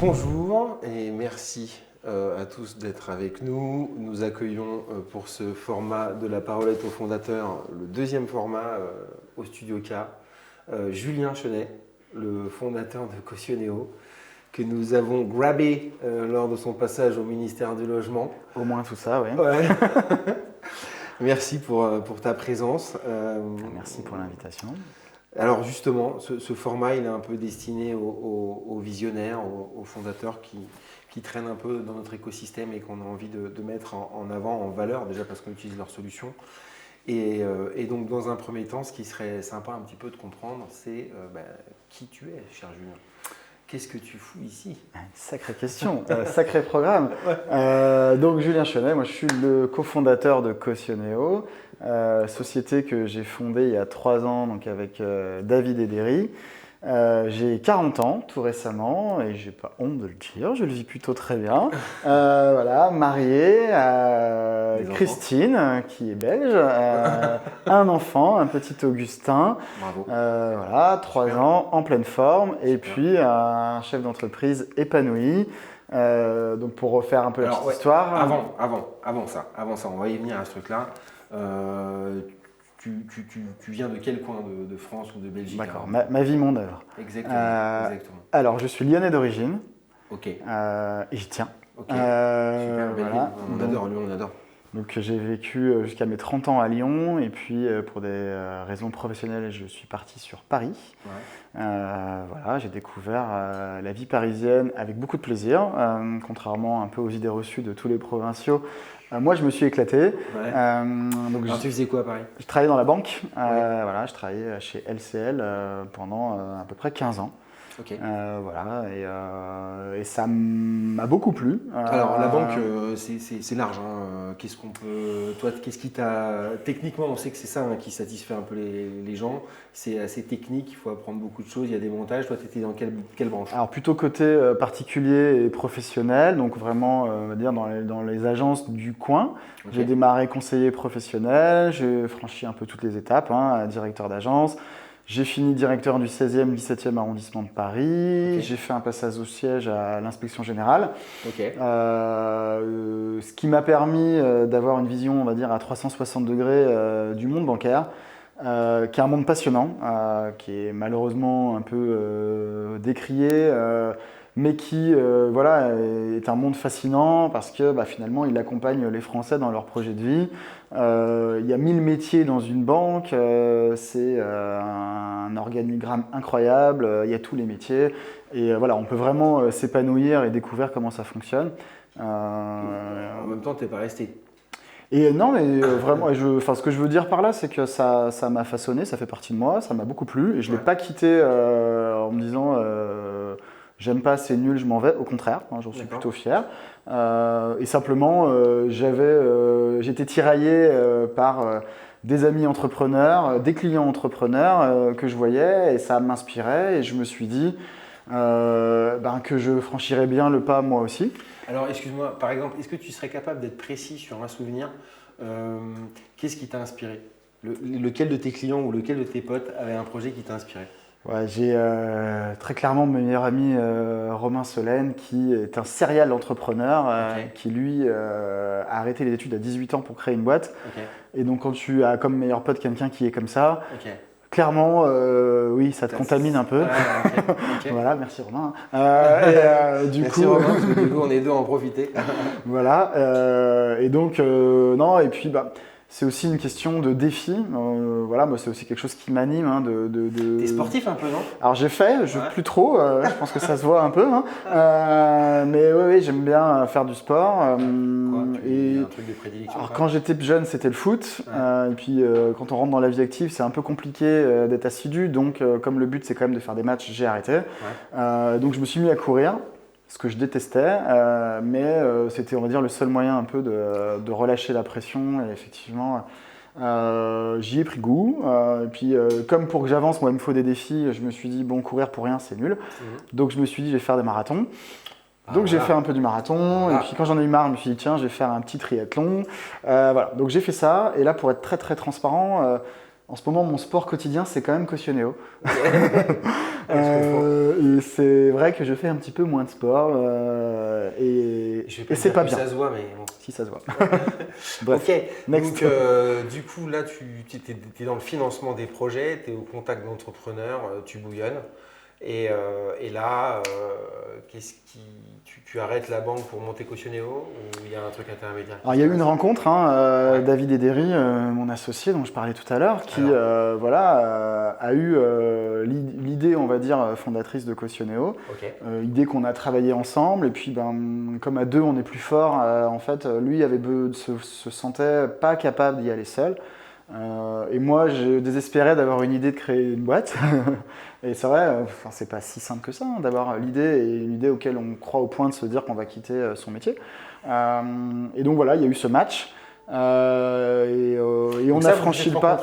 Bonjour et merci à tous d'être avec nous. Nous accueillons pour ce format de la parolette au fondateur, le deuxième format au Studio K, Julien Chenet, le fondateur de Cautioneo, que nous avons grabé lors de son passage au ministère du Logement. Au moins tout ça, oui. Ouais. Merci pour ta présence. Merci pour l'invitation. Alors justement, ce format, il est un peu destiné aux visionnaires, aux fondateurs qui traînent un peu dans notre écosystème et qu'on a envie de mettre en avant, en valeur, déjà parce qu'on utilise leurs solutions. Et donc, dans un premier temps, ce qui serait sympa un petit peu de comprendre, c'est qui tu es, cher Julien. Qu'est-ce que tu fous ici? Sacrée question, sacré programme. Donc Julien Chenet, moi je suis le cofondateur de Cautioneo, société que j'ai fondée il y a 3 ans donc avec David Ederi. J'ai 40 ans tout récemment et j'ai pas honte de le dire, je le vis plutôt très bien. Voilà, marié à Christine qui est belge, un enfant, un petit Augustin. Bravo. Voilà, 3 ans en pleine forme et puis un chef d'entreprise épanoui. Donc pour refaire un peu la petite histoire. Avant ça, on va y venir à ce truc-là. Tu viens de quel coin de France ou de Belgique? D'accord, ma vie, mon œuvre. Exactement. Alors, je suis lyonnais d'origine. Ok. Et j'y tiens. Ok. Super, voilà. On adore Lyon, on adore. Donc, j'ai vécu jusqu'à mes 30 ans à Lyon. Et puis, pour des raisons professionnelles, je suis parti sur Paris. Ouais. Voilà, j'ai découvert la vie parisienne avec beaucoup de plaisir, contrairement un peu aux idées reçues de tous les provinciaux. Moi, je me suis éclaté. Ouais. Donc alors, tu faisais quoi à Paris? Je travaillais dans la banque. Ouais. Voilà, je travaillais chez LCL pendant à peu près 15 ans. Okay. Voilà, et ça m'a beaucoup plu. Alors, la banque, c'est large. Hein. Qu'est-ce qu'on peut. Toi, qu'est-ce qui t'a. Techniquement, on sait que c'est ça qui satisfait un peu les gens. C'est assez technique, il faut apprendre beaucoup de choses, il y a des montages. Toi, tu étais dans quelle branche? Alors, plutôt côté particulier et professionnel, donc vraiment, on va dire, dans les agences du coin. Okay. J'ai démarré conseiller professionnel, j'ai franchi un peu toutes les étapes, directeur d'agence. J'ai fini directeur du 16e, 17e arrondissement de Paris. Okay. J'ai fait un passage au siège à l'inspection générale. Okay. Ce qui m'a permis d'avoir une vision, on va dire, à 360 degrés du monde bancaire, qui est un monde passionnant, qui est malheureusement un peu décrié, mais qui voilà, est un monde fascinant parce que finalement, il accompagne les Français dans leur projet de vie. Il y a 1000 métiers dans une banque, c'est un organigramme incroyable, il y a tous les métiers et voilà, on peut vraiment s'épanouir et découvrir comment ça fonctionne. En même temps, tu n'es pas resté. Et non, mais vraiment, ce que je veux dire par là, c'est que ça m'a façonné, ça fait partie de moi, ça m'a beaucoup plu et je ne l'ai pas quitté en me disant j'aime pas, c'est nul, je m'en vais. Au contraire, j'en suis plutôt fier. Et simplement, j'étais tiraillé par des amis entrepreneurs, des clients entrepreneurs que je voyais et ça m'inspirait. Et je me suis dit que je franchirais bien le pas moi aussi. Alors, excuse-moi, par exemple, est-ce que tu serais capable d'être précis sur un souvenir? Qu'est-ce qui t'a inspiré? Lequel de tes clients ou lequel de tes potes avait un projet qui t'a inspiré? Ouais, j'ai très clairement mon meilleur ami Romain Solène qui est un serial entrepreneur qui lui a arrêté les études à 18 ans pour créer une boîte. Et donc quand tu as comme meilleur pote quelqu'un qui est comme ça, clairement oui, ça te contamine un peu. Voilà, merci Romain. Merci Romain, parce que du coup on est deux à en profiter. Voilà, et donc non, et puis c'est aussi une question de défi. Voilà, moi, c'est aussi quelque chose qui m'anime. T'es sportif un peu, non? Alors, j'ai fait, plus trop. Je pense que ça se voit un peu. Mais oui, j'aime bien faire du sport. Quoi, un truc de prédilection? Alors, quand j'étais jeune, c'était le foot. Et puis, quand on rentre dans la vie active, c'est un peu compliqué d'être assidu. Donc, comme le but, c'est quand même de faire des matchs, j'ai arrêté. Donc, je me suis mis à courir. Ce que je détestais, mais c'était, on va dire, le seul moyen un peu de relâcher la pression. Et effectivement, j'y ai pris goût. Et puis, comme pour que j'avance, moi, il me faut des défis. Je me suis dit, bon, courir pour rien, c'est nul. Donc, je me suis dit, je vais faire des marathons. Donc, j'ai fait un peu du marathon. Et puis, quand j'en ai eu marre, je me suis dit, tiens, je vais faire un petit triathlon. Voilà. Donc, j'ai fait ça. Et là, pour être très, très transparent, En ce moment, mon sport quotidien, c'est quand même Cautioneo. Je Et c'est vrai que je fais un petit peu moins de sport et c'est pas bien. Ça se voit, mais bon. Si ça se voit. Bref, Ok, next. donc du coup là tu es dans le financement des projets, tu es au contact d'entrepreneurs, tu bouillonnes. Et là, tu arrêtes la banque pour monter Cautioneo ou il y a un truc intermédiaire? Alors, il y a eu une rencontre, Ouais. David Ederi, mon associé dont je parlais tout à l'heure, qui a eu l'idée, on va dire, fondatrice de Cautioneo, Ok. idée qu'on a travaillé ensemble, et puis comme à deux on est plus fort, en fait, lui se sentait pas capable d'y aller seul. Et moi, je désespérais d'avoir une idée de créer une boîte. Et c'est vrai, c'est pas si simple que ça d'avoir l'idée et une idée auquel on croit au point de se dire qu'on va quitter son métier. Et donc voilà, il y a eu ce match. Et on a franchi le pas.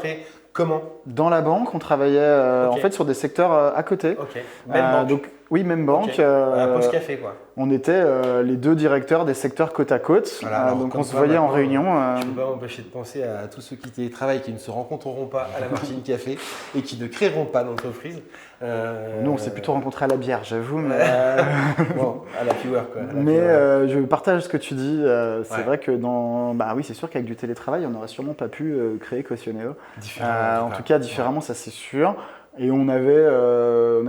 Comment? Dans la banque, on travaillait en fait sur des secteurs à côté. Ok. Même banque. Donc, oui, même banque. Okay. À Pause Café, quoi. On était les deux directeurs des secteurs côte à côte. Voilà, donc on se voyait en réunion. Je ne peux pas m'empêcher de penser à tous ceux qui télétravaillent, qui ne se rencontreront pas à la Martine Café et qui ne créeront pas d'entreprise. Nous, on s'est plutôt rencontrés à la bière, j'avoue. Mais bon, à la Pure, quoi. Je partage ce que tu dis. C'est vrai que oui, c'est sûr qu'avec du télétravail, on n'aurait sûrement pas pu créer Cautioneo. En tout cas, différemment, ça c'est sûr. Et on a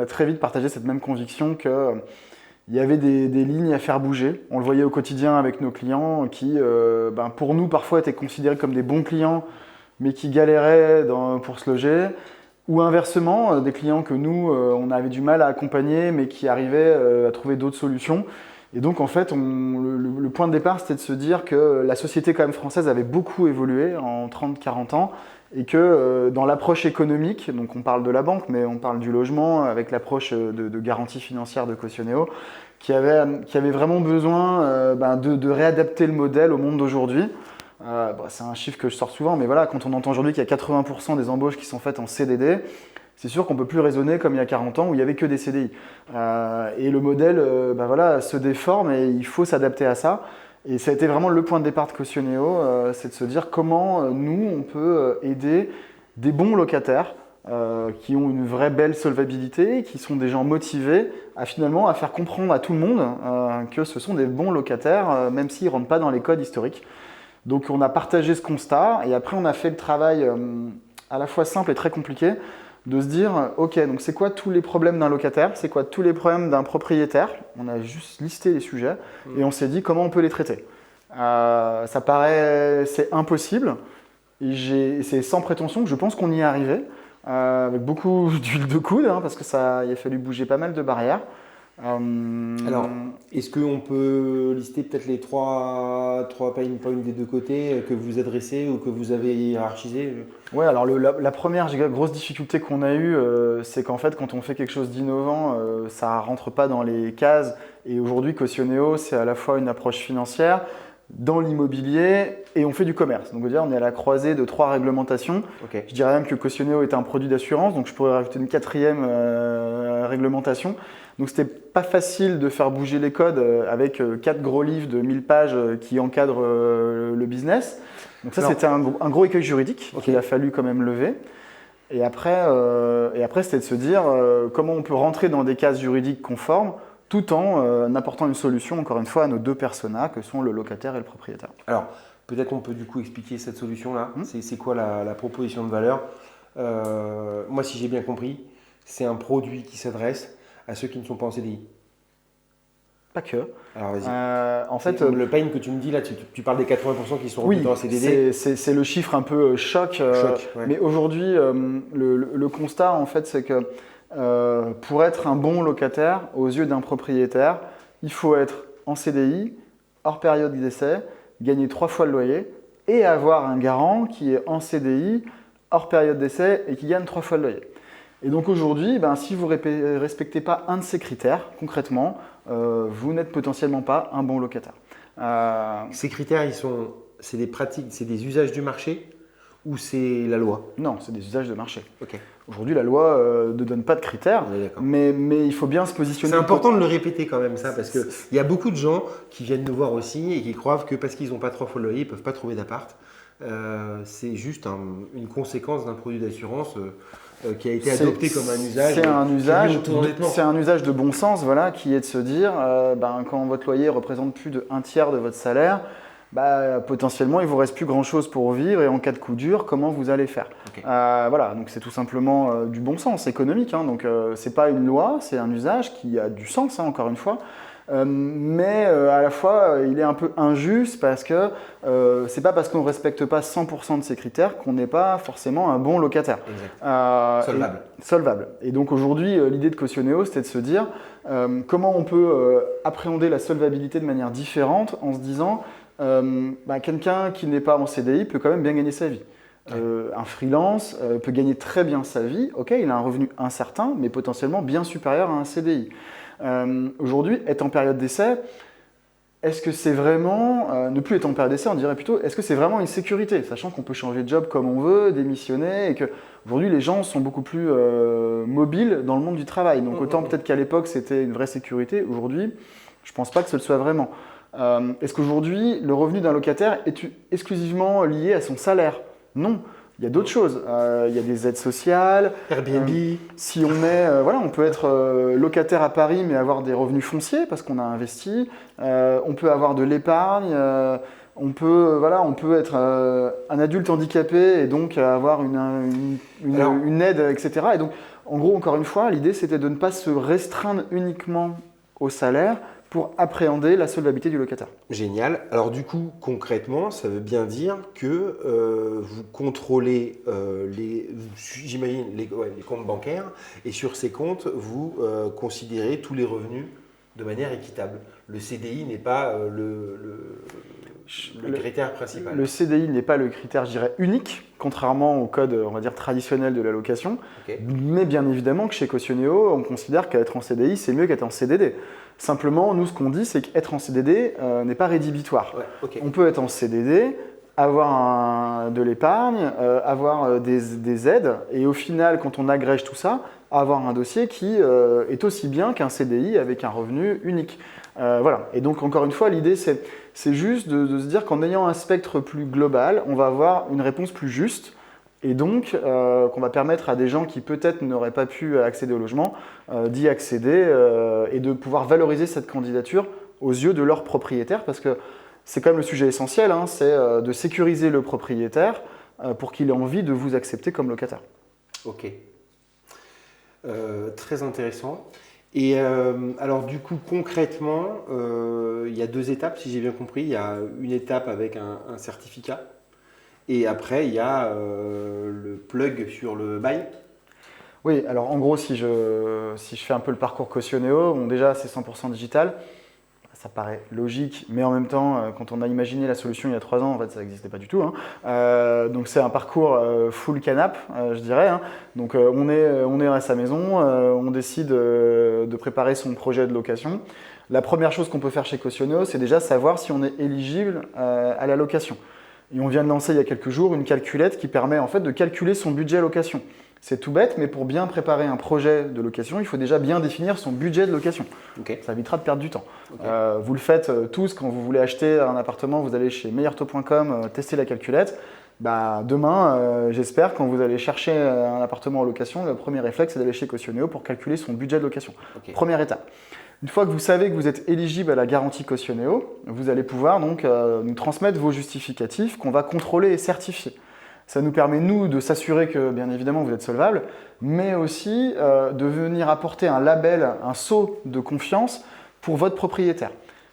très vite partagé cette même conviction que il y avait des lignes à faire bouger. On le voyait au quotidien avec nos clients qui, pour nous, parfois étaient considérés comme des bons clients, mais qui galéraient pour se loger. Ou inversement, des clients que nous, on avait du mal à accompagner, mais qui arrivaient à trouver d'autres solutions. Et donc, en fait, le point de départ, c'était de se dire que la société quand même française avait beaucoup évolué en 30-40 ans et que dans l'approche économique, donc on parle de la banque, mais on parle du logement avec l'approche de garantie financière de Cautioneo, qui avait vraiment besoin de réadapter le modèle au monde d'aujourd'hui. C'est un chiffre que je sors souvent, mais voilà, quand on entend aujourd'hui qu'il y a 80% des embauches qui sont faites en CDD, c'est sûr qu'on ne peut plus raisonner comme il y a 40 ans où il n'y avait que des CDI. Et le modèle se déforme et il faut s'adapter à ça. Et ça a été vraiment le point de départ de Cautioneo, c'est de se dire comment nous, on peut aider des bons locataires qui ont une vraie belle solvabilité, qui sont des gens motivés à finalement à faire comprendre à tout le monde que ce sont des bons locataires, même s'ils ne rentrent pas dans les codes historiques. Donc on a partagé ce constat et après on a fait le travail à la fois simple et très compliqué de se dire ok, donc c'est quoi tous les problèmes d'un locataire, c'est quoi tous les problèmes d'un propriétaire. On a juste listé les sujets et on s'est dit comment on peut les traiter. Ça paraît c'est impossible et c'est sans prétention que je pense qu'on y est arrivé avec beaucoup d'huile de coude parce que il a fallu bouger pas mal de barrières. Alors, est-ce qu'on peut lister peut-être les trois pain points des deux côtés que vous adressez ou que vous avez hiérarchisé? Ouais, alors la première grosse difficulté qu'on a eue, c'est qu'en fait, quand on fait quelque chose d'innovant, ça ne rentre pas dans les cases. Et aujourd'hui, Cautioneo, c'est à la fois une approche financière, dans l'immobilier et on fait du commerce. Donc, on est à la croisée de 3 réglementations. Okay. Je dirais même que Cautioneo est un produit d'assurance, donc je pourrais rajouter une 4e réglementation. Donc, c'était pas facile de faire bouger les codes avec 4 gros livres de 1000 pages qui encadrent le business. Donc, ça, c'était un gros écueil juridique qu'il a fallu quand même lever. Et après c'était de se dire comment on peut rentrer dans des cases juridiques conformes tout en apportant une solution, encore une fois, à nos deux personas que sont le locataire et le propriétaire. Alors, peut-être on peut du coup expliquer cette solution-là. C'est quoi la proposition de valeur? Moi, si j'ai bien compris, c'est un produit qui s'adresse à ceux qui ne sont pas en CDI. Pas que. Alors, vas-y. En fait, le pain que tu me dis là, tu parles des 80% qui sont recrutés en CDD. C'est le chiffre un peu choc. Ouais. Mais aujourd'hui, le constat, en fait, c'est que pour être un bon locataire aux yeux d'un propriétaire, il faut être en CDI, hors période d'essai, gagner 3 fois le loyer et avoir un garant qui est en CDI, hors période d'essai et qui gagne 3 fois le loyer. Et donc aujourd'hui, si vous ne respectez pas un de ces critères, concrètement, vous n'êtes potentiellement pas un bon locataire. Ces critères, c'est des pratiques, c'est des usages du marché ou c'est la loi? Non, c'est des usages de marché. Okay. Aujourd'hui, la loi ne donne pas de critères, mais il faut bien se positionner. C'est important de le répéter quand même ça, parce qu'il y a beaucoup de gens qui viennent nous voir aussi et qui croient que parce qu'ils n'ont pas 3 fois le loyer, ils ne peuvent pas trouver d'appart. c'est juste une conséquence d'un produit d'assurance qui a été adopté comme un usage. C'est un usage de bon sens, voilà, qui est de se dire, quand votre loyer représente plus de 1/3 de votre salaire, potentiellement il ne vous reste plus grand-chose pour vivre et en cas de coup dur, comment vous allez faire? Okay. Voilà, donc c'est tout simplement du bon sens économique, hein, donc c'est pas une loi, c'est un usage qui a du sens, hein, encore une fois. Mais à la fois, il est un peu injuste parce que c'est pas parce qu'on ne respecte pas 100% de ces critères qu'on n'est pas forcément un bon locataire. Solvable. Solvable. Et donc aujourd'hui, l'idée de Cautioneo, c'était de se dire comment on peut appréhender la solvabilité de manière différente en se disant quelqu'un qui n'est pas en CDI peut quand même bien gagner sa vie. Un freelance peut gagner très bien sa vie. Ok, il a un revenu incertain, mais potentiellement bien supérieur à un CDI. Aujourd'hui, être en période d'essai, est-ce que c'est vraiment, ne plus être en période d'essai, on dirait plutôt, est-ce que c'est vraiment une sécurité, sachant qu'on peut changer de job comme on veut, démissionner, et qu'aujourd'hui les gens sont beaucoup plus mobiles dans le monde du travail. Donc autant peut-être qu'à l'époque c'était une vraie sécurité, aujourd'hui je ne pense pas que ce le soit vraiment. Est-ce qu'aujourd'hui le revenu d'un locataire est exclusivement lié à son salaire? Non. Il y a d'autres choses. Il y a des aides sociales. Airbnb. Si on est, on peut être locataire à Paris mais avoir des revenus fonciers parce qu'on a investi. On peut avoir de l'épargne. On peut être un adulte handicapé et donc avoir une aide, etc. Et donc, en gros, encore une fois, l'idée c'était de ne pas se restreindre uniquement au salaire pour appréhender la solvabilité du locataire. Génial. Alors du coup, concrètement, ça veut bien dire que vous contrôlez j'imagine, les comptes bancaires et sur ces comptes, vous considérez tous les revenus de manière équitable. Le CDI n'est pas le critère principal. Le CDI n'est pas le critère, je dirais, unique, contrairement au code, on va dire, traditionnel de la location. Okay. Mais bien évidemment que chez Cautioneo, on considère qu'être en CDI, c'est mieux qu'être en CDD. Simplement, nous, ce qu'on dit, c'est qu'être en CDD n'est pas rédhibitoire. Ouais, okay. On peut être en CDD, avoir de l'épargne, avoir des aides, et au final, quand on agrège tout ça, avoir un dossier qui est aussi bien qu'un CDI avec un revenu unique. Voilà. Et donc, encore une fois, l'idée, c'est juste de se dire qu'en ayant un spectre plus global, on va avoir une réponse plus juste. Et donc, qu'on va permettre à des gens qui peut-être n'auraient pas pu accéder au logement d'y accéder et de pouvoir valoriser cette candidature aux yeux de leur propriétaire, parce que c'est quand même le sujet essentiel, hein, c'est de sécuriser le propriétaire pour qu'il ait envie de vous accepter comme locataire. Ok. Très intéressant. Et alors du coup, concrètement, il y a 2 étapes, si j'ai bien compris. Il y a une étape avec un certificat. Et après, il y a le plug sur le bail. Oui, alors en gros, si je fais un peu le parcours Cautioneo, bon, déjà c'est 100% digital, ça paraît logique, mais en même temps, quand on a imaginé la solution il y a 3 ans, en fait ça n'existait pas du tout. Hein. Donc c'est un parcours full canap, je dirais. Hein. Donc on est à sa maison, on décide de préparer son projet de location. La première chose qu'on peut faire chez Cautioneo, c'est déjà savoir si on est éligible à la location. Et on vient de lancer il y a quelques jours une calculette qui permet en fait de calculer son budget location. C'est tout bête, mais pour bien préparer un projet de location, il faut déjà bien définir son budget de location. Okay. Ça évitera de perdre du temps. Okay. Vous le faites tous quand vous voulez acheter un appartement, vous allez chez meilleurtaux.com tester la calculette. Demain, j'espère, quand vous allez chercher un appartement en location, le premier réflexe, c'est d'aller chez Cautioneo pour calculer son budget de location. Okay. Première étape. Une fois que vous savez que vous êtes éligible à la garantie Cautioneo, vous allez pouvoir donc nous transmettre vos justificatifs qu'on va contrôler et certifier. Ça nous permet, nous, de s'assurer que, bien évidemment, vous êtes solvable, mais aussi de venir apporter un label, un sceau de confiance pour votre propriétaire.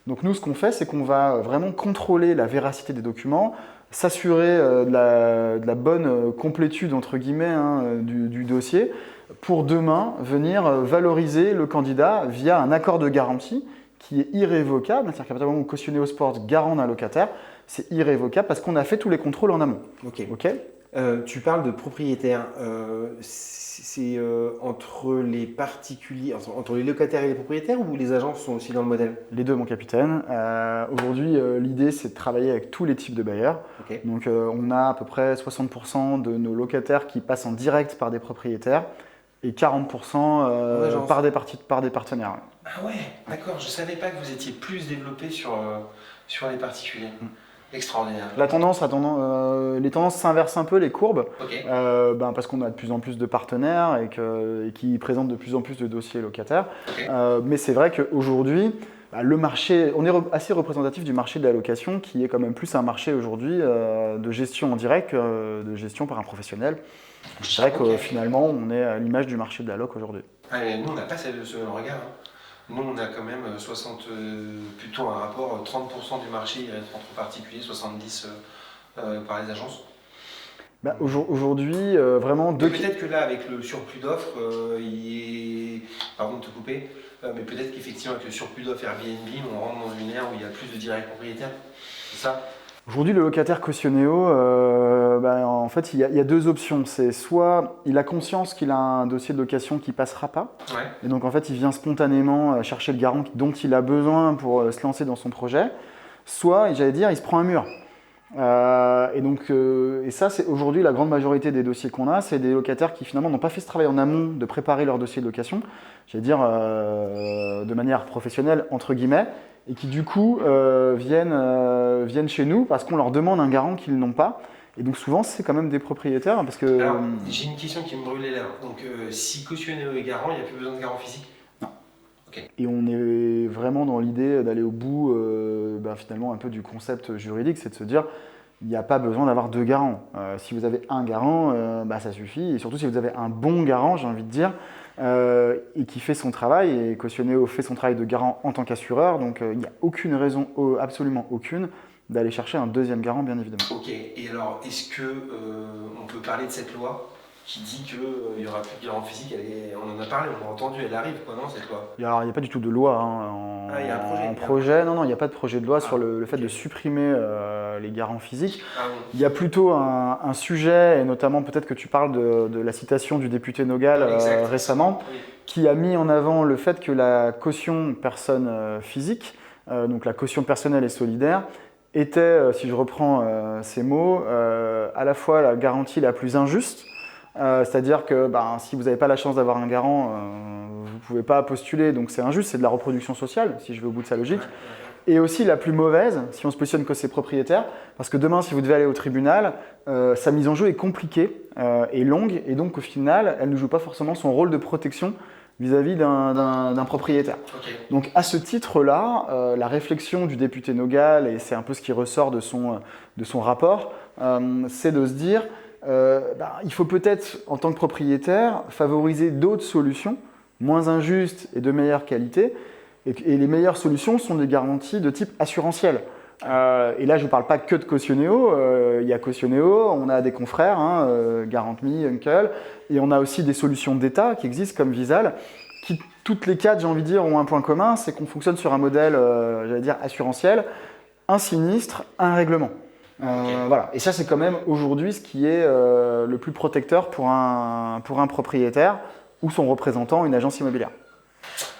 Donc nous, ce qu'on fait, c'est qu'on va vraiment contrôler la véracité des documents, s'assurer de la bonne complétude, entre guillemets, du dossier, pour demain venir valoriser le candidat via un accord de garantie qui est irrévocable. C'est-à-dire qu'à partir du moment où Cautioneo Sport garant d'un locataire, c'est irrévocable parce qu'on a fait tous les contrôles en amont. Ok. Okay. Tu parles de propriétaires. C'est entre les particuliers, entre les locataires et les propriétaires, ou les agences sont aussi dans le modèle? Les deux, mon capitaine. Aujourd'hui, l'idée, c'est de travailler avec tous les types de bailleurs. Okay. Donc, on a à peu près 60% de nos locataires qui passent en direct par des propriétaires et 40% par des partenaires. Ah ouais, d'accord. Je ne savais pas que vous étiez plus développé sur les particuliers. Extraordinaire. Les tendances s'inversent un peu, les courbes, Ok. parce qu'on a de plus en plus de partenaires et qui présentent de plus en plus de dossiers locataires. Ok. Mais c'est vrai qu'aujourd'hui, le marché, on est assez représentatif du marché de la location, qui est quand même plus un marché aujourd'hui de gestion en direct, de gestion par un professionnel. Je dirais que finalement, on est à l'image du marché de la loc aujourd'hui. Ah, nous, on n'a pas ce même regard. Nous, on a quand même plutôt un rapport 30% du marché il reste entre particuliers, 70% par les agences. Aujourd'hui, vraiment Peut-être que là, avec le surplus d'offres, pardon de te couper, mais peut-être qu'effectivement, avec le surplus d'offres Airbnb, on rentre dans une ère où il y a plus de directs propriétaires. C'est ça? Aujourd'hui, le locataire cautionnéo, en fait, il y a deux options. C'est soit il a conscience qu'il a un dossier de location qui passera pas, Ouais. et donc en fait, il vient spontanément chercher le garant dont il a besoin pour se lancer dans son projet, soit, j'allais dire, il se prend un mur. Et ça, c'est aujourd'hui la grande majorité des dossiers qu'on a, c'est des locataires qui finalement n'ont pas fait ce travail en amont de préparer leur dossier de location, j'allais dire de manière professionnelle, entre guillemets, et qui du coup viennent chez nous parce qu'on leur demande un garant qu'ils n'ont pas. Et donc souvent, c'est quand même des propriétaires parce que... Alors, j'ai une question qui me brûle les lèvres. Donc, si cautionnéo est garant, il n'y a plus besoin de garant physique? Non. Ok. Et on est vraiment dans l'idée d'aller au bout finalement un peu du concept juridique, c'est de se dire il n'y a pas besoin d'avoir deux garants. Si vous avez un garant, ça suffit. Et surtout si vous avez un bon garant, j'ai envie de dire, et qui fait son travail, et cautionnéo fait son travail de garant en tant qu'assureur, donc il n'y a aucune raison, absolument aucune, d'aller chercher un deuxième garant, bien évidemment. Ok, et alors est-ce que on peut parler de cette loi qui dit qu'il n'y aura plus de garant physique? On en a parlé, on l'a entendu, elle arrive quoi, non, cette loi? Il n'y a pas du tout de loi il y a un projet. en projet. Non, il n'y a pas de projet de loi sur le fait de supprimer les garants physiques. Ah, bon. Il y a plutôt un sujet, et notamment peut-être que tu parles de la citation du député Nogal récemment, Oui. qui a mis en avant le fait que la caution personne physique, donc la caution personnelle et solidaire, était, si je reprends ces mots, à la fois la garantie la plus injuste, c'est-à-dire que si vous n'avez pas la chance d'avoir un garant, vous ne pouvez pas postuler, donc c'est injuste, c'est de la reproduction sociale, si je vais au bout de sa logique. Et aussi la plus mauvaise, si on se positionne que c'est propriétaire, parce que demain, si vous devez aller au tribunal, sa mise en jeu est compliquée et longue, et donc au final, elle ne joue pas forcément son rôle de protection vis-à-vis d'un propriétaire. Okay. Donc à ce titre-là, la réflexion du député Nogal, et c'est un peu ce qui ressort de son rapport, c'est de se dire il faut peut-être, en tant que propriétaire, favoriser d'autres solutions, moins injustes et de meilleure qualité. Et les meilleures solutions sont des garanties de type assurantiel. Et là, je ne parle pas que de cautionnéo. Il y a cautionnéo, on a des confrères, Garant Me, Uncle, et on a aussi des solutions d'État qui existent comme Visal, qui, toutes les quatre, j'ai envie de dire, ont un point commun, c'est qu'on fonctionne sur un modèle, j'allais dire, assurantiel, un sinistre, un règlement. Voilà. Et ça, c'est quand même aujourd'hui ce qui est le plus protecteur pour un propriétaire ou son représentant, une agence immobilière.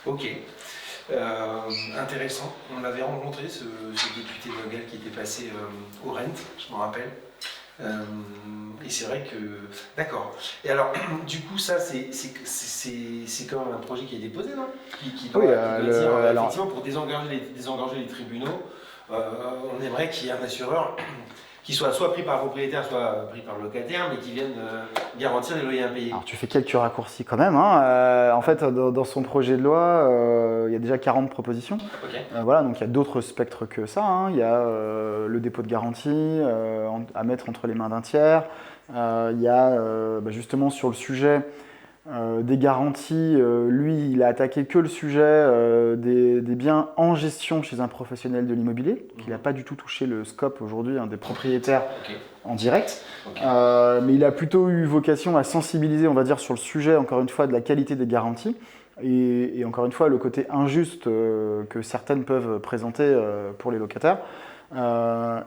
Ok. Intéressant. On l'avait rencontré, ce député Nogal qui était passé au Rent, je m'en rappelle. Et c'est vrai que... D'accord. Et alors, du coup, ça, c'est quand même un projet qui est déposé, non? Qui doit dire, effectivement, pour désengorger les tribunaux, on aimerait qu'il y ait un assureur qui soit pris par le propriétaire, soit pris par le locataire, mais qui vienne garantir les loyers impayés. Alors tu fais quelques raccourcis quand même. En fait, dans son projet de loi, il y a déjà 40 propositions. Okay. Voilà, donc il y a d'autres spectres que ça. Il y a le dépôt de garantie à mettre entre les mains d'un tiers. Il y a justement sur le sujet des garanties. Lui, il a attaqué que le sujet des biens en gestion chez un professionnel de l'immobilier. Il n'a pas du tout touché le scope aujourd'hui des propriétaires en direct. Mais il a plutôt eu vocation à sensibiliser, on va dire, sur le sujet, encore une fois, de la qualité des garanties. Et encore une fois, le côté injuste que certaines peuvent présenter pour les locataires.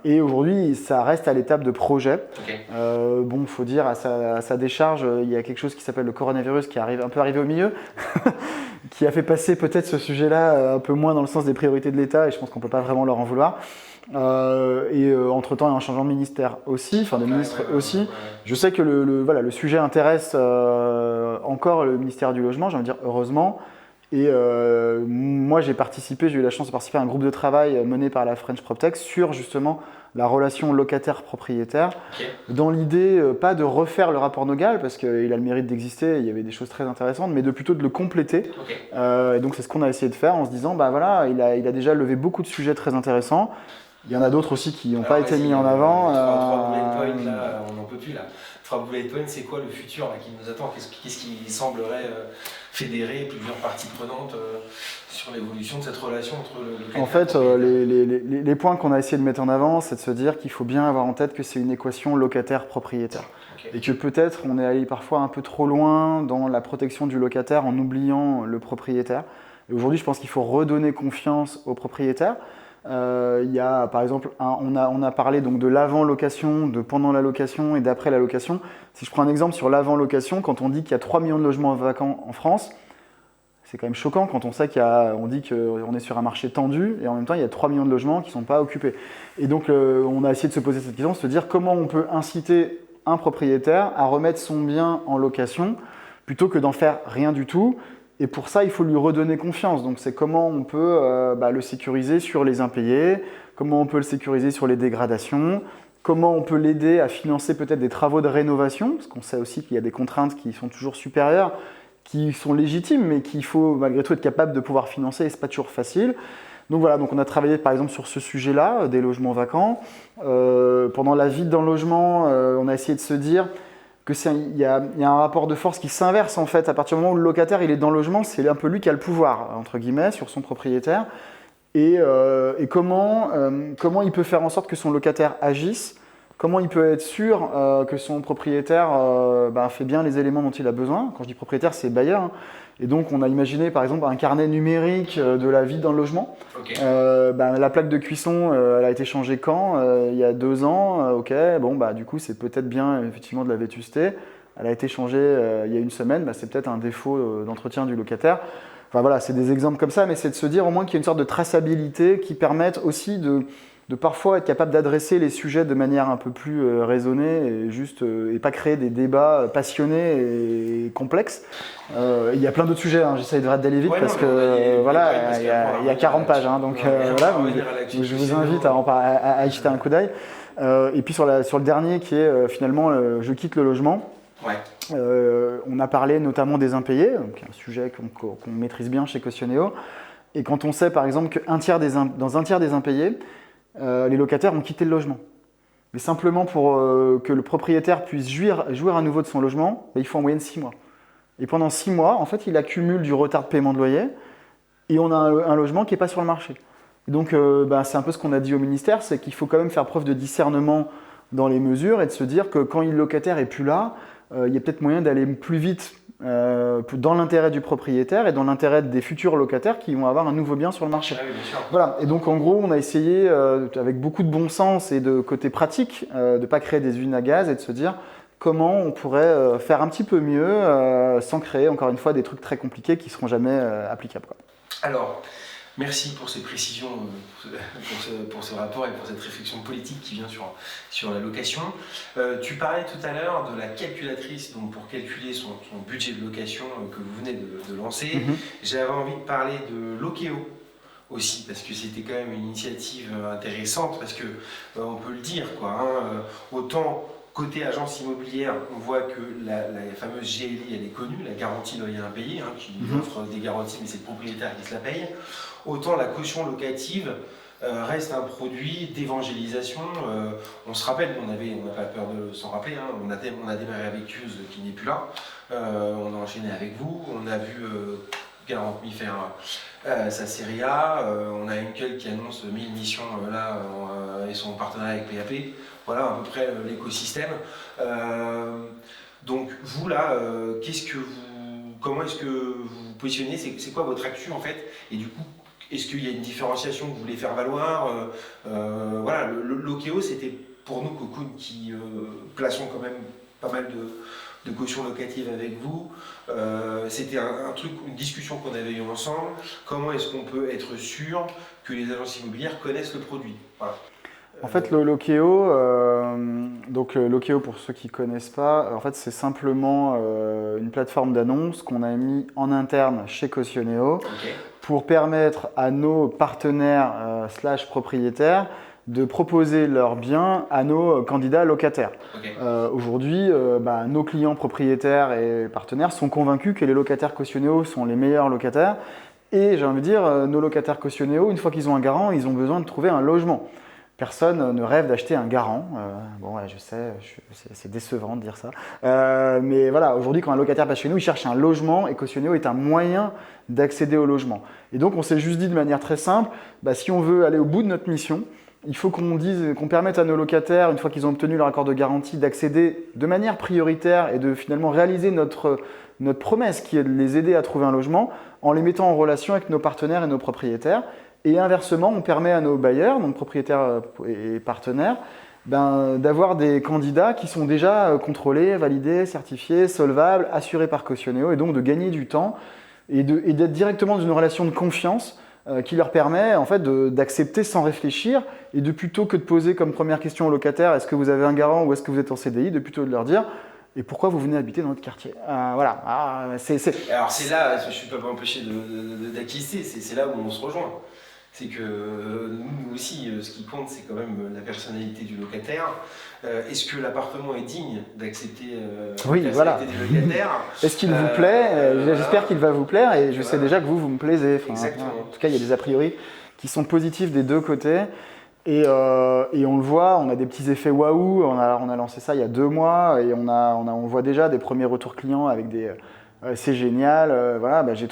Et aujourd'hui, ça reste à l'étape de projet. Il faut dire, à sa décharge, il y a quelque chose qui s'appelle le coronavirus qui est un peu arrivé au milieu, qui a fait passer peut-être ce sujet-là un peu moins dans le sens des priorités de l'État, et je pense qu'on ne peut pas vraiment leur en vouloir. Entre-temps, il y a un changement de ministère aussi, de ministre aussi. Ouais. Je sais que le sujet intéresse encore le ministère du Logement, j'ai envie de dire heureusement. Et moi, j'ai eu la chance de participer à un groupe de travail mené par la French PropTech sur justement la relation locataire-propriétaire, dans l'idée, pas de refaire le rapport Nogal, parce qu'il a le mérite d'exister, il y avait des choses très intéressantes, mais plutôt de le compléter. Et donc c'est ce qu'on a essayé de faire en se disant, bah voilà, il a déjà levé beaucoup de sujets très intéressants. Il y en a d'autres aussi qui n'ont pas été mis en avant. Trois bullet points, là, on n'en peut plus là. 3 bullet points, c'est quoi le futur là, qui nous attend? Qu'est-ce qui semblerait fédérer plusieurs parties prenantes sur l'évolution de cette relation entre le locataire En fait, les points qu'on a essayé de mettre en avant, c'est de se dire qu'il faut bien avoir en tête que c'est une équation locataire-propriétaire. Et que peut-être on est allé parfois un peu trop loin dans la protection du locataire en oubliant le propriétaire. Et aujourd'hui, je pense qu'il faut redonner confiance au propriétaire. Il y a par exemple, on a parlé donc de l'avant-location, de pendant la location et d'après la location. Si je prends un exemple sur l'avant-location, quand on dit qu'il y a 3 millions de logements vacants en France, c'est quand même choquant quand on sait on dit qu'on est sur un marché tendu et en même temps il y a 3 millions de logements qui ne sont pas occupés. Et donc on a essayé de se poser cette question, de se dire comment on peut inciter un propriétaire à remettre son bien en location plutôt que d'en faire rien du tout. Et pour ça, il faut lui redonner confiance. Donc c'est comment on peut le sécuriser sur les impayés, comment on peut le sécuriser sur les dégradations, comment on peut l'aider à financer peut-être des travaux de rénovation, parce qu'on sait aussi qu'il y a des contraintes qui sont toujours supérieures, qui sont légitimes, mais qu'il faut malgré tout être capable de pouvoir financer, et ce n'est pas toujours facile. Donc voilà, donc on a travaillé par exemple sur ce sujet-là, des logements vacants. Pendant la vie dans le logement, on a essayé de se dire qu'il y a un rapport de force qui s'inverse en fait. À partir du moment où le locataire il est dans le logement, c'est un peu lui qui a le pouvoir, entre guillemets, sur son propriétaire. Et comment il peut faire en sorte que son locataire agisse, comment il peut être sûr que son propriétaire fait bien les éléments dont il a besoin. Quand je dis propriétaire, c'est bailleur. Hein. Et donc, on a imaginé, par exemple, un carnet numérique de la vie dans le logement. La plaque de cuisson, elle a été changée quand? Il y a 2 ans. Du coup, c'est peut-être bien, effectivement, de la vétusté. Elle a été changée il y a 1 semaine. C'est peut-être un défaut d'entretien du locataire. Enfin, voilà, c'est des exemples comme ça, mais c'est de se dire au moins qu'il y a une sorte de traçabilité qui permette aussi de parfois être capable d'adresser les sujets de manière un peu plus raisonnée et pas créer des débats passionnés et complexes. Il y a plein d'autres sujets, hein. J'essaie d'aller vite parce que voilà, il y a 40 pages, hein, donc je vous invite à y jeter un coup d'œil. Et puis sur le dernier qui est finalement je quitte le logement. Ouais. On a parlé notamment des impayés, qui est un sujet qu'on maîtrise bien chez Cautioneo. Et quand on sait par exemple dans un tiers des impayés, les locataires ont quitté le logement. Mais simplement pour que le propriétaire puisse jouir à nouveau de son logement, il faut en moyenne 6 mois. Et pendant 6 mois, en fait, il accumule du retard de paiement de loyer et on a un logement qui n'est pas sur le marché. Et donc, c'est un peu ce qu'on a dit au ministère, c'est qu'il faut quand même faire preuve de discernement dans les mesures et de se dire que quand le locataire n'est plus là, il y a peut-être moyen d'aller plus vite dans l'intérêt du propriétaire et dans l'intérêt des futurs locataires qui vont avoir un nouveau bien sur le marché. Ah oui, bien sûr. Voilà. Et donc en gros, on a essayé avec beaucoup de bon sens et de côté pratique de ne pas créer des usines à gaz et de se dire comment on pourrait faire un petit peu mieux sans créer encore une fois des trucs très compliqués qui ne seront jamais applicables. Quoi. Alors, merci pour ces précisions, pour ce rapport et pour cette réflexion politique qui vient sur la location. Tu parlais tout à l'heure de la calculatrice donc pour calculer son budget de location que vous venez de lancer. Mm-hmm. J'avais envie de parler de Lokeo aussi, parce que c'était quand même une initiative intéressante, parce que on peut le dire, quoi, hein, autant côté agence immobilière, on voit que la fameuse GLI, elle est connue, la garantie loyer impayé, hein, qui offre des garanties, mais c'est le propriétaire qui se la paye. Autant la caution locative reste un produit d'évangélisation. On se rappelle, on n'a pas peur de s'en rappeler, hein, on a démarré avec Use qui n'est plus là, on a enchaîné avec vous, on a vu Garant.me faire sa série A, on a Henkel qui annonce 1000 missions et son partenariat avec PAP. Voilà à peu près l'écosystème. Donc vous là, comment est-ce que vous vous positionnez? C'est quoi votre actu en fait? Et du coup, est-ce qu'il y a une différenciation que vous voulez faire valoir? Voilà, le Lokeo, c'était pour nous Cocoon qui plaçons quand même pas mal de caution locative avec vous. C'était une discussion qu'on avait eue ensemble. Comment est-ce qu'on peut être sûr que les agences immobilières connaissent le produit? Voilà. En fait, le Lokeo, donc Lokeo pour ceux qui ne connaissent pas, en fait, c'est simplement une plateforme d'annonce qu'on a mis en interne chez Cautioneo pour permettre à nos partenaires slash propriétaires de proposer leurs biens à nos candidats locataires. Aujourd'hui, nos clients propriétaires et partenaires sont convaincus que les locataires Cautioneo sont les meilleurs locataires. Et j'ai envie de dire, nos locataires Cautioneo, une fois qu'ils ont un garant, ils ont besoin de trouver un logement. Personne ne rêve d'acheter un garant. Bon, ouais, je sais, c'est décevant de dire ça. Mais voilà, aujourd'hui, quand un locataire passe chez nous, il cherche un logement et Cautioneo est un moyen d'accéder au logement. Et donc, on s'est juste dit de manière très simple, si on veut aller au bout de notre mission, il faut qu'on permette à nos locataires, une fois qu'ils ont obtenu leur accord de garantie, d'accéder de manière prioritaire et de finalement réaliser notre promesse qui est de les aider à trouver un logement en les mettant en relation avec nos partenaires et nos propriétaires. Et inversement, on permet à nos bailleurs, donc propriétaires et partenaires, d'avoir des candidats qui sont déjà contrôlés, validés, certifiés, solvables, assurés par Cautioneo, et donc de gagner du temps et d'être directement dans une relation de confiance qui leur permet en fait d'accepter sans réfléchir et de plutôt que de poser comme première question aux locataires est-ce que vous avez un garant ou est-ce que vous êtes en CDI, de plutôt de leur dire et pourquoi vous venez habiter dans notre quartier. Voilà. Alors c'est là, je ne peux pas empêcher d'acquiescer, c'est là où on se rejoint. C'est que nous aussi, ce qui compte, c'est quand même la personnalité du locataire. Est-ce que l'appartement est digne d'accepter la personnalité des locataires? Est-ce qu'il vous plaît? J'espère qu'il va vous plaire et je sais déjà que vous me plaisez. Exactement. En tout cas, il y a des a priori qui sont positifs des deux côtés. Et on le voit, on a des petits effets waouh. On a lancé ça il y a 2 mois et on voit déjà des premiers retours clients avec des... c'est génial, j'ai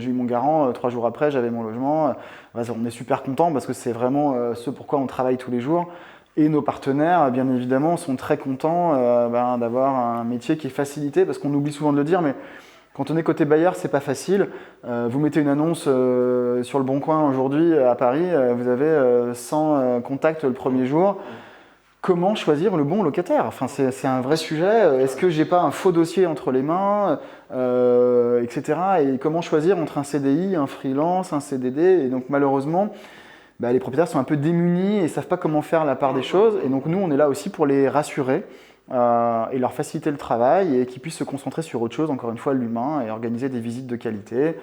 eu mon garant, 3 jours après j'avais mon logement. On est super contents parce que c'est vraiment ce pourquoi on travaille tous les jours. Et nos partenaires, bien évidemment, sont très contents d'avoir un métier qui est facilité parce qu'on oublie souvent de le dire, mais quand on est côté bailleur, c'est pas facile. Vous mettez une annonce sur le Bon Coin aujourd'hui à Paris, vous avez 100 contacts le premier jour. Comment choisir le bon locataire? Enfin, c'est un vrai sujet. Est-ce que j'ai pas un faux dossier entre les mains, etc. Et comment choisir entre un CDI, un freelance, un CDD? Et donc malheureusement, les propriétaires sont un peu démunis et savent pas comment faire la part des choses. Et donc nous, on est là aussi pour les rassurer et leur faciliter le travail et qu'ils puissent se concentrer sur autre chose, encore une fois l'humain, et organiser des visites de qualité.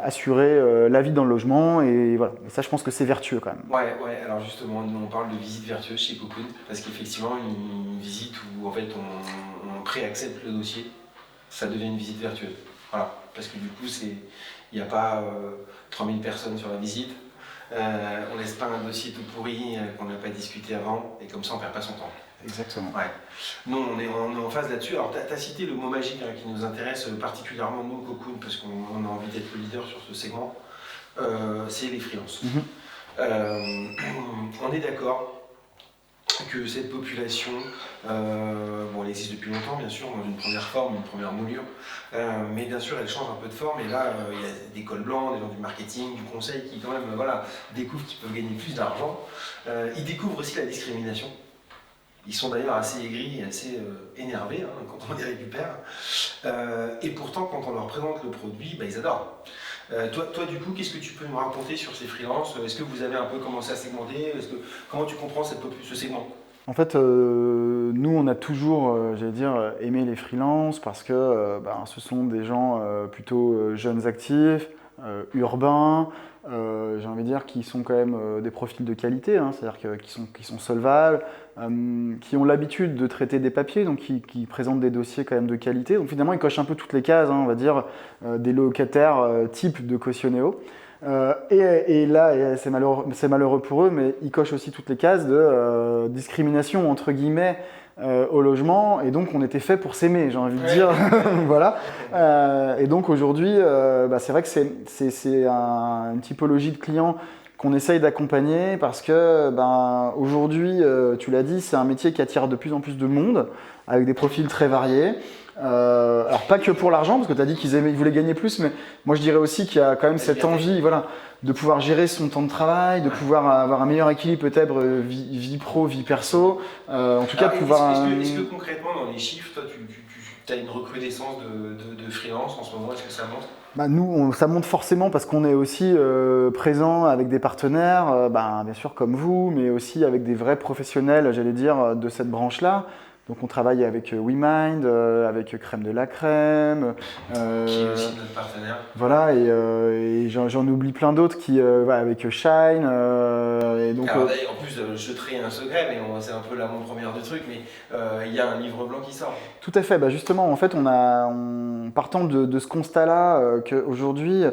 Assurer la vie dans le logement et voilà. Et ça, je pense que c'est vertueux quand même. Ouais. Alors justement, nous on parle de visite vertueuse chez Cocoon parce qu'effectivement, une visite où en fait on pré-accepte le dossier, ça devient une visite vertueuse. Voilà. Parce que du coup, il n'y a pas 3000 personnes sur la visite. On laisse pas un dossier tout pourri qu'on n'a pas discuté avant et comme ça on perd pas son temps. Exactement. Ouais. Nous, on est en phase là-dessus. Alors, tu as cité le mot magique qui nous intéresse particulièrement, nous, Cocoon, parce qu'on a envie d'être le leader sur ce segment, c'est les freelances. On est d'accord que cette population, elle existe depuis longtemps, bien sûr, dans une première forme, une première moulure, mais bien sûr, elle change un peu de forme, et là, il y a des cols blancs, des gens du marketing, du conseil, qui quand même découvrent qu'ils peuvent gagner plus d'argent. Ils découvrent aussi la discrimination. Ils sont d'ailleurs assez aigris et assez énervés quand on les récupère. Et pourtant, quand on leur présente le produit, ils adorent. Toi, du coup, qu'est-ce que tu peux nous raconter sur ces freelances? Est-ce que vous avez un peu commencé à segmenter? Comment tu comprends ce segment? En fait, nous, on a toujours, aimé les freelances parce que ce sont des gens plutôt jeunes actifs, urbains, j'ai envie de dire qui sont quand même des profils de qualité, c'est-à-dire qui sont solvables, qui ont l'habitude de traiter des papiers, donc qui présentent des dossiers quand même de qualité. Donc finalement, ils cochent un peu toutes les cases, on va dire, des locataires type de Cautioneo. Et là, c'est malheureux pour eux, mais ils cochent aussi toutes les cases de discrimination, entre guillemets, au logement, et donc on était fait pour s'aimer, j'ai envie de dire. Voilà. Et donc aujourd'hui, c'est vrai que c'est une typologie de clients qu'on essaye d'accompagner parce que aujourd'hui, tu l'as dit, c'est un métier qui attire de plus en plus de monde avec des profils très variés. Alors pas que pour l'argent, parce que tu as dit qu'ils voulaient gagner plus, mais moi je dirais aussi qu'il y a quand même cette envie de pouvoir gérer son temps de travail, de pouvoir avoir un meilleur équilibre peut-être vie pro, vie perso, en tout cas de pouvoir... Est-ce que concrètement dans les chiffres, toi tu as une recrudescence de freelance en ce moment, est-ce que ça monte? Nous, ça monte forcément parce qu'on est aussi présent avec des partenaires, bien sûr comme vous, mais aussi avec des vrais professionnels, j'allais dire, de cette branche-là. Donc on travaille avec WeMind, avec Crème de la Crème. Qui est aussi notre partenaire. Voilà, et j'en oublie plein d'autres avec Shine. Et donc, alors, en plus, je trahis un secret, mais c'est un peu l'avant-première du truc, mais il y a un livre blanc qui sort. Tout à fait, justement, en fait, partant de ce constat-là, qu'aujourd'hui,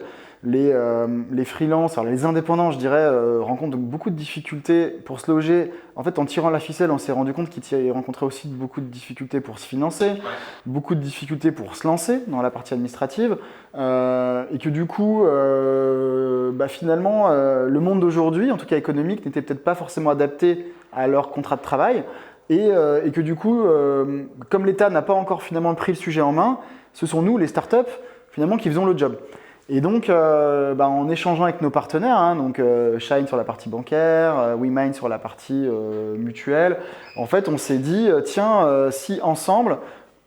les freelances, alors les indépendants, je dirais, rencontrent beaucoup de difficultés pour se loger. En fait, en tirant la ficelle, on s'est rendu compte qu'ils rencontraient aussi beaucoup de difficultés pour se financer, beaucoup de difficultés pour se lancer dans la partie administrative, et que du coup, finalement, le monde d'aujourd'hui, en tout cas économique, n'était peut-être pas forcément adapté à leur contrat de travail, et que du coup, comme l'État n'a pas encore finalement pris le sujet en main, ce sont nous, les startups, finalement, qui faisons le job. Et donc, en échangeant avec nos partenaires, donc Shine sur la partie bancaire, WeMind sur la partie mutuelle, en fait, on s'est dit, si ensemble,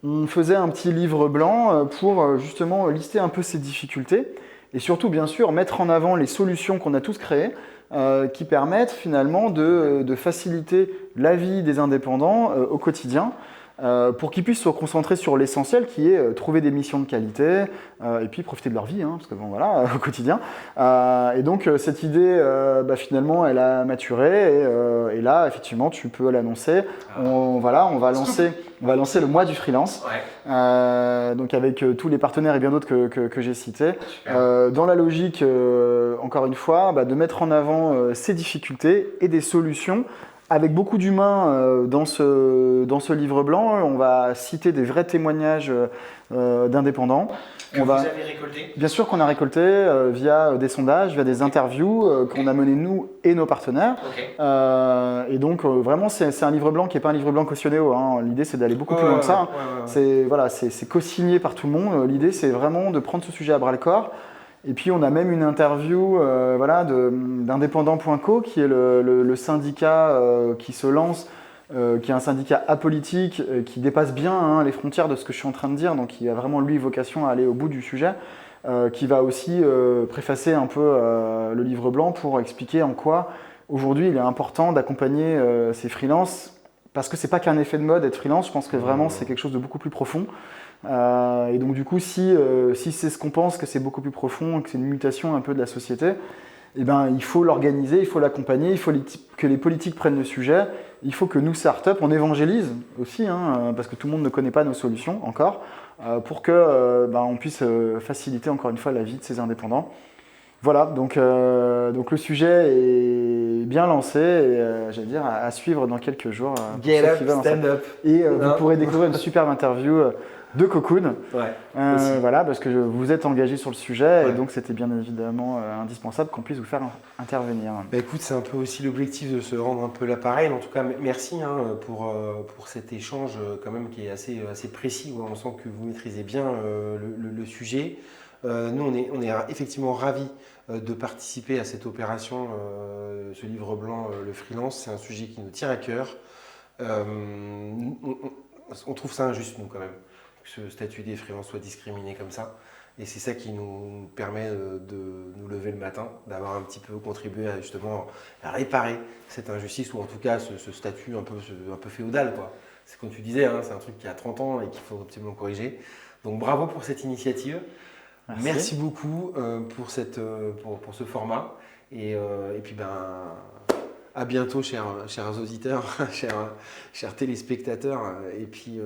on faisait un petit livre blanc pour justement lister un peu ces difficultés et surtout, bien sûr, mettre en avant les solutions qu'on a tous créées qui permettent finalement de faciliter la vie des indépendants au quotidien. Pour qu'ils puissent se concentrer sur l'essentiel qui est trouver des missions de qualité et puis profiter de leur vie, parce que au quotidien. Et donc cette idée, finalement, elle a maturé et là, effectivement, tu peux l'annoncer. On va lancer le mois du freelance, donc avec tous les partenaires et bien d'autres que j'ai cités, dans la logique, encore une fois, de mettre en avant ces difficultés et des solutions. Avec beaucoup d'humains dans ce livre blanc, on va citer des vrais témoignages d'indépendants. Vous avez récolté ? Bien sûr qu'on a récolté via des sondages, via des interviews qu'on a menées nous et nos partenaires. Et donc vraiment c'est un livre blanc qui n'est pas un livre blanc cautionné. L'idée c'est d'aller beaucoup plus loin que ça. C'est co-signé par tout le monde. L'idée c'est vraiment de prendre ce sujet à bras le corps. Et puis on a même une interview d'Indépendant.co qui est le syndicat qui se lance, qui est un syndicat apolitique, qui dépasse bien les frontières de ce que je suis en train de dire, donc qui a vraiment lui vocation à aller au bout du sujet, qui va aussi préfacer un peu le livre blanc pour expliquer en quoi aujourd'hui il est important d'accompagner ces freelances, parce que c'est pas qu'un effet de mode être freelance, je pense que vraiment c'est quelque chose de beaucoup plus profond. Et donc du coup, si c'est ce qu'on pense, que c'est beaucoup plus profond, que c'est une mutation un peu de la société, il faut l'organiser, il faut l'accompagner, il faut que les politiques prennent le sujet, il faut que nous, start-up, on évangélise aussi, parce que tout le monde ne connaît pas nos solutions encore, pour que on puisse faciliter encore une fois la vie de ces indépendants. Voilà, donc le sujet est bien lancé et j'allais dire à suivre dans quelques jours. Get up, stand up. Et vous pourrez découvrir une superbe interview de Cocoon, parce que vous êtes engagé sur le sujet et donc c'était bien évidemment indispensable qu'on puisse vous faire intervenir. Écoute, c'est un peu aussi l'objectif de se rendre un peu l'appareil. En tout cas, merci pour cet échange quand même qui est assez précis, où on sent que vous maîtrisez bien le sujet. Nous, on est effectivement ravis de participer à cette opération, ce livre blanc, le freelance. C'est un sujet qui nous tient à cœur. On trouve ça injuste, nous, quand même, que ce statut des freelances soit discriminé comme ça. Et c'est ça qui nous permet de nous lever le matin, d'avoir un petit peu contribué justement à réparer cette injustice, ou en tout cas ce statut un peu féodal, quoi. C'est comme tu disais, c'est un truc qui a 30 ans et qu'il faut absolument corriger. Donc bravo pour cette initiative. Merci beaucoup pour ce format. Et puis à bientôt, chers auditeurs, chers téléspectateurs. Et puis,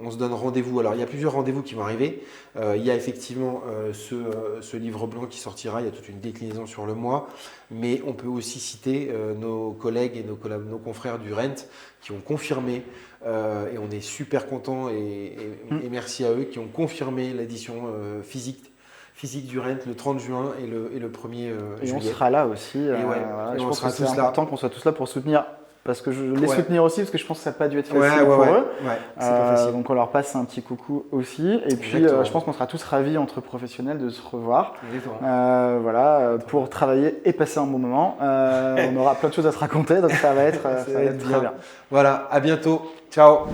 on se donne rendez-vous. Alors, il y a plusieurs rendez-vous qui vont arriver. Il y a effectivement ce livre blanc qui sortira. Il y a toute une déclinaison sur le mois. Mais on peut aussi citer nos collègues et nos confrères du Rent qui ont confirmé, et on est super contents et merci à eux, qui ont confirmé l'édition physique du Rent le 30 juin et le 1er juillet. Et on sera là aussi. Je pense que c'est important qu'on soit tous là pour soutenir, parce que soutenir aussi, parce que je pense que ça n'a pas dû être facile pour eux. C'est pas facile. Donc on leur passe un petit coucou aussi. Et puis je pense qu'on sera tous ravis entre professionnels de se revoir. Pour travailler et passer un bon moment. On aura plein de choses à se raconter, donc ça va être très bien. Voilà, à bientôt. Ciao.